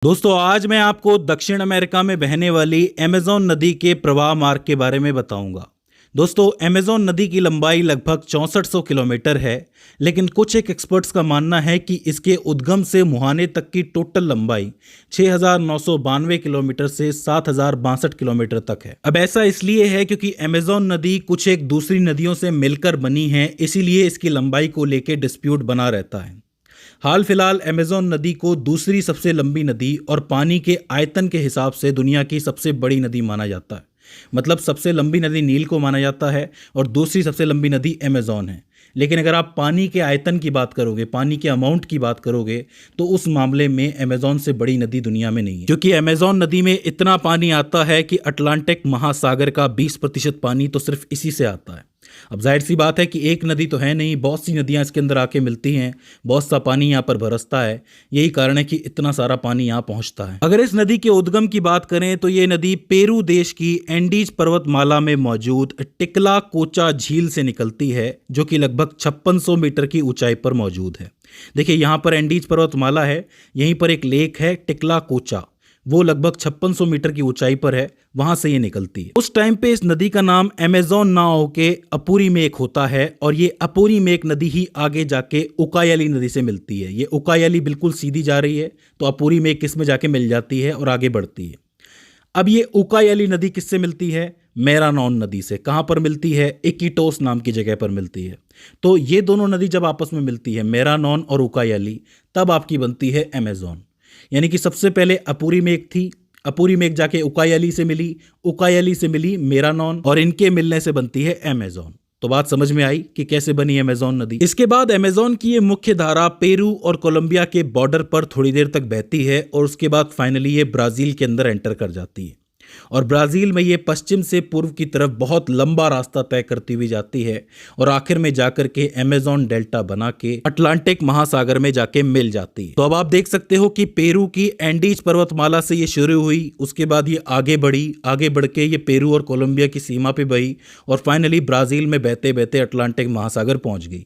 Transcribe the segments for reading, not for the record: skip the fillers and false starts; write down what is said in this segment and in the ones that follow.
दोस्तों आज मैं आपको दक्षिण अमेरिका में बहने वाली अमेज़न नदी के प्रवाह मार्ग के बारे में बताऊंगा। दोस्तों अमेज़न नदी की लंबाई लगभग 6400 किलोमीटर है, लेकिन कुछ एक एक्सपर्ट्स का मानना है कि इसके उद्गम से मुहाने तक की टोटल लंबाई 6992 किलोमीटर से 7062 किलोमीटर तक है। अब ऐसा इसलिए है क्योंकि अमेज़न नदी कुछ एक दूसरी नदियों से मिलकर बनी है, इसीलिए इसकी लंबाई को लेकर डिस्प्यूट बना रहता है। हाल फिलहाल अमेज़न नदी को दूसरी सबसे लंबी नदी और पानी के आयतन के हिसाब से दुनिया की सबसे बड़ी नदी माना जाता है। मतलब सबसे लंबी नदी नील को माना जाता है और दूसरी सबसे लंबी नदी अमेज़न है। लेकिन अगर आप पानी के आयतन की बात करोगे, पानी के अमाउंट की बात करोगे, तो उस मामले में अमेज़न से बड़ी नदी दुनिया में नहीं है, क्योंकि अमेज़न नदी में इतना पानी आता है कि अटलांटिक महासागर का 20% पानी तो सिर्फ इसी से आता है। अब जाहिर सी बात है कि एक नदी तो है नहीं, बहुत सी नदियां इसके अंदर आके मिलती हैं, बहुत सा पानी यहाँ पर बरसता है। यही कारण है कि इतना सारा पानी यहाँ पहुँचता है। अगर इस नदी के उद्गम की बात करें तो ये नदी पेरू देश की एंडीज पर्वतमाला में मौजूद टिकला कोचा झील से निकलती है, जो कि लगभग 5600 मीटर की ऊंचाई पर मौजूद है। देखिए यहाँ पर एंडीज पर्वतमाला है, यहीं पर एक लेक है टिकला कोचा, वो लगभग 5600 मीटर की ऊंचाई पर है, वहां से ये निकलती है। उस टाइम पे इस नदी का नाम अमेज़न ना होके अपूरी मेक होता है, और ये अपूरी मेक नदी ही आगे जाके उकायली नदी से मिलती है। ये उकायली बिल्कुल सीधी जा रही है तो अपूरी मेक किस में जाके मिल जाती है और आगे बढ़ती है। अब ये उकायली नदी किससे मिलती है? मेरानॉन नदी से। कहाँ पर मिलती है? इकिटोस नाम की जगह पर मिलती है। तो ये दोनों नदी जब आपस में मिलती है, मेरानॉन और उकायली, तब आपकी बनती है अमेज़न। यानी कि सबसे पहले अपूरी मेक थी, अपूरी मेक जाके उकायली से मिली, उकायली से मिली मेरानॉन, और इनके मिलने से बनती है अमेज़न। तो बात समझ में आई कि कैसे बनी अमेज़न नदी। इसके बाद अमेज़न की ये मुख्य धारा पेरू और कोलंबिया के बॉर्डर पर थोड़ी देर तक बहती है, और उसके बाद फाइनली ये ब्राज़ील के अंदर एंटर कर जाती है। और ब्राज़ील में ये पश्चिम से पूर्व की तरफ बहुत लंबा रास्ता तय करती हुई जाती है, और आखिर में जाकर के अमेज़न डेल्टा बना के अटलांटिक महासागर में जाके मिल जाती है। तो अब आप देख सकते हो कि पेरू की एंडीज पर्वतमाला से ये शुरू हुई, उसके बाद ये आगे बढ़ी, आगे बढ़ के ये पेरू और कोलंबिया की सीमा पे बही, और फाइनली ब्राज़ील में बहते बहते अटलांटिक महासागर पहुंच गई।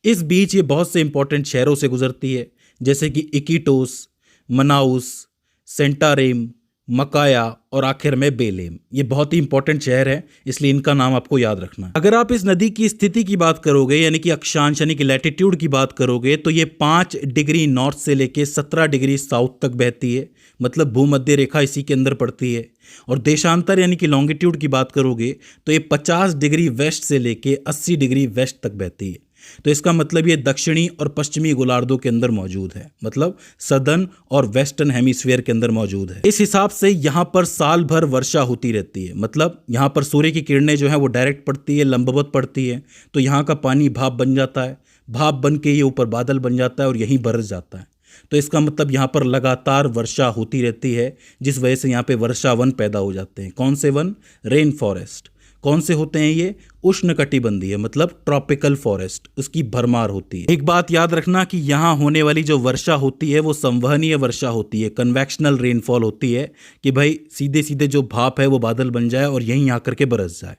इस बीच ये बहुत से इंपॉर्टेंट शहरों से गुजरती है, जैसे कि इकिटोस, मनाउस, सेंटारेम, मकाया और आखिर में बेलेम। ये बहुत ही इंपॉर्टेंट शहर है, इसलिए इनका नाम आपको याद रखना है। अगर आप इस नदी की स्थिति की बात करोगे, यानी कि अक्षांश यानी कि लैटिट्यूड की बात करोगे, तो ये 5 डिग्री नॉर्थ से लेके 17 डिग्री साउथ तक बहती है। मतलब भूमध्य रेखा इसी के अंदर पड़ती है। और देशांतर यानी कि लॉन्गिट्यूड की बात करोगे तो ये 50 डिग्री वेस्ट से लेके 80 डिग्री वेस्ट तक बहती है। तो इसका मतलब ये दक्षिणी और पश्चिमी गोलार्धों के अंदर मौजूद है, मतलब सदर्न और वेस्टर्न हेमिस्फीयर के अंदर मौजूद है। इस हिसाब से यहाँ पर साल भर वर्षा होती रहती है। मतलब यहाँ पर सूर्य की किरणें जो है वो डायरेक्ट पड़ती है, लंबवत पड़ती है, तो यहाँ का पानी भाप बन जाता है, भाप बन के ये ऊपर बादल बन जाता है और यहीं बरस जाता है। तो इसका मतलब यहाँ पर लगातार वर्षा होती रहती है, जिस वजह से यहाँ पे वर्षा वन पैदा हो जाते हैं। कौन से वन? Rain forest. कौन से होते हैं ये? उष्णकटिबंधीय, मतलब ट्रॉपिकल फॉरेस्ट, उसकी भरमार होती है। एक बात याद रखना कि यहाँ होने वाली जो वर्षा होती है वो संवहनीय वर्षा होती है, कन्वेक्शनल रेनफॉल होती है, कि भाई सीधे सीधे जो भाप है वो बादल बन जाए और यहीं आकर के बरस जाए।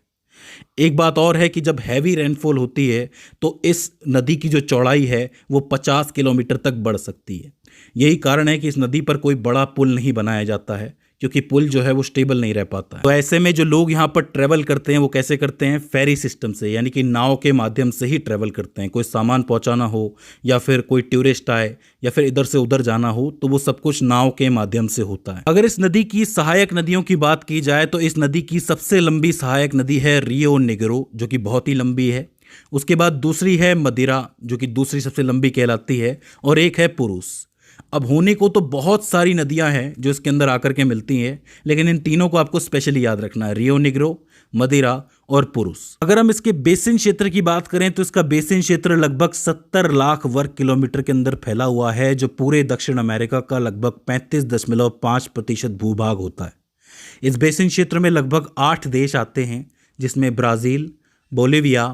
एक बात और है कि जब हैवी रेनफॉल होती है तो इस नदी की जो चौड़ाई है वो 50 किलोमीटर तक बढ़ सकती है। यही कारण है कि इस नदी पर कोई बड़ा पुल नहीं बनाया जाता है, क्योंकि पुल जो है वो स्टेबल नहीं रह पाता है। तो ऐसे में जो लोग यहाँ पर ट्रैवल करते हैं वो कैसे करते हैं? फेरी सिस्टम से, यानी कि नाव के माध्यम से ही ट्रैवल करते हैं। कोई सामान पहुँचाना हो या फिर कोई टूरिस्ट आए या फिर इधर से उधर जाना हो, तो वो सब कुछ नाव के माध्यम से होता है। अगर इस नदी की सहायक नदियों की बात की जाए तो इस नदी की सबसे लंबी सहायक नदी है रियो नेग्रो, जो कि बहुत ही लंबी है। उसके बाद दूसरी है मदिरा, जो कि दूसरी सबसे लंबी कहलाती है, और एक है पुरुष। अब होने को तो बहुत सारी नदियां हैं जो इसके अंदर आकर के मिलती हैं, लेकिन इन तीनों को आपको स्पेशली याद रखना है, रियो नेग्रो, मदिरा और पुरुष। अगर हम इसके बेसिन क्षेत्र की बात करें तो इसका बेसिन क्षेत्र लगभग 70 लाख वर्ग किलोमीटर के अंदर फैला हुआ है, जो पूरे दक्षिण अमेरिका का लगभग 35.5% भूभाग होता है। इस बेसिन क्षेत्र में लगभग 8 देश आते हैं, जिसमें Brazil, Bolivia,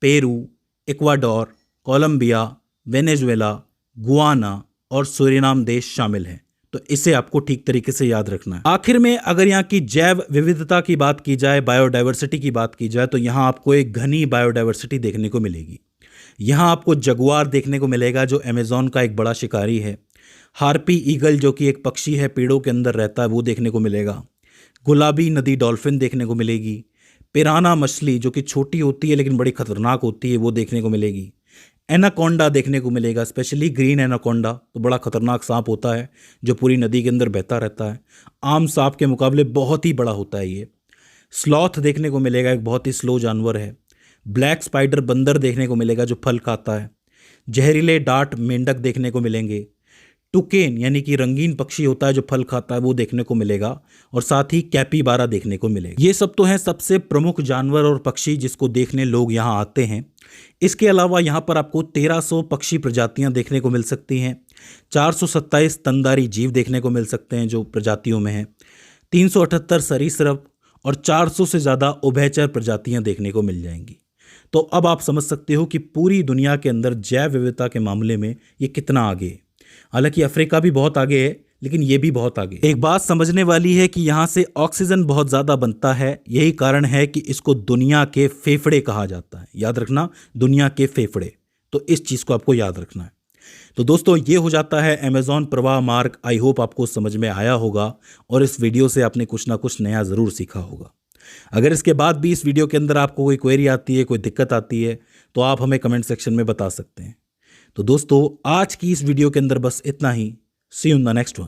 Peru, Ecuador, Colombia, Venezuela, Guyana और सूरीनाम देश शामिल हैं। तो इसे आपको ठीक तरीके से याद रखना है। आखिर में अगर यहाँ की जैव विविधता की बात की जाए, बायोडाइवर्सिटी की बात की जाए, तो यहाँ आपको एक घनी बायोडाइवर्सिटी देखने को मिलेगी। यहाँ आपको जगुआर देखने को मिलेगा, जो अमेज़न का एक बड़ा शिकारी है। हार्पी ईगल जो कि एक पक्षी है, पेड़ों के अंदर रहता है, वो देखने को मिलेगा। गुलाबी नदी डॉल्फिन देखने को मिलेगी। पिराना मछली जो कि छोटी होती है लेकिन बड़ी खतरनाक होती है, वो देखने को मिलेगी। एनाकोंडा देखने को मिलेगा, स्पेशली ग्रीन एनाकोंडा, तो बड़ा खतरनाक सांप होता है जो पूरी नदी के अंदर बहता रहता है। आम सांप के मुकाबले बहुत ही बड़ा होता है ये। स्लॉथ देखने को मिलेगा, एक बहुत ही स्लो जानवर है। ब्लैक स्पाइडर बंदर देखने को मिलेगा जो फल खाता है। जहरीले डार्ट मेंढक देखने को मिलेंगे। टुकेन यानी कि रंगीन पक्षी होता है जो फल खाता है, वो देखने को मिलेगा। और साथ ही कैपीबारा देखने को मिलेगा। ये सब तो हैं सबसे प्रमुख जानवर और पक्षी जिसको देखने लोग यहाँ आते हैं। इसके अलावा यहाँ पर आपको 1300 पक्षी प्रजातियाँ देखने को मिल सकती हैं। 427 स्तनधारी जीव देखने को मिल सकते हैं जो प्रजातियों में हैं। 378 सरीसृप और 400 से ज़्यादा उभयचर प्रजातियाँ देखने को मिल जाएंगी। तो अब आप समझ सकते हो कि पूरी दुनिया के अंदर जैव विविधता के मामले में ये कितना आगे है। हालांकि अफ्रीका भी बहुत आगे है, लेकिन ये भी बहुत आगे। एक बात समझने वाली है कि यहाँ से ऑक्सीजन बहुत ज़्यादा बनता है। यही कारण है कि इसको दुनिया के फेफड़े कहा जाता है। याद रखना, दुनिया के फेफड़े। तो इस चीज़ को आपको याद रखना है। तो दोस्तों, ये हो जाता है अमेज़न प्रवाह मार्ग। आई होप आपको समझ में आया होगा और इस वीडियो से आपने कुछ ना कुछ नया ज़रूर सीखा होगा। अगर इसके बाद भी इस वीडियो के अंदर आपको कोई क्वेरी आती है, कोई दिक्कत आती है, तो आप हमें कमेंट सेक्शन में बता सकते हैं। तो दोस्तों, आज की इस वीडियो के अंदर बस इतना ही। See you in the next one.